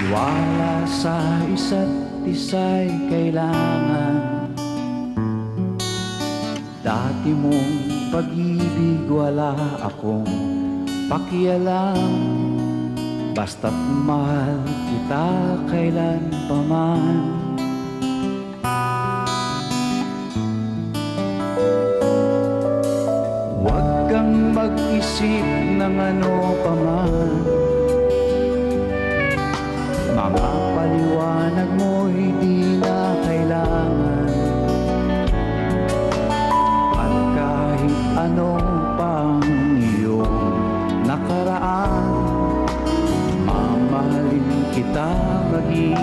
Tiwala sa isa't isa'y kailangan. Dati mong pag-ibig wala akong pakialam, basta't mahal kita kailan pa man. Huwag kang mag-isip ng ano pa man, mga paliwanag mo'y di na kailangan. At kahit anong pang iyong nakaraan, mamahalin kita maging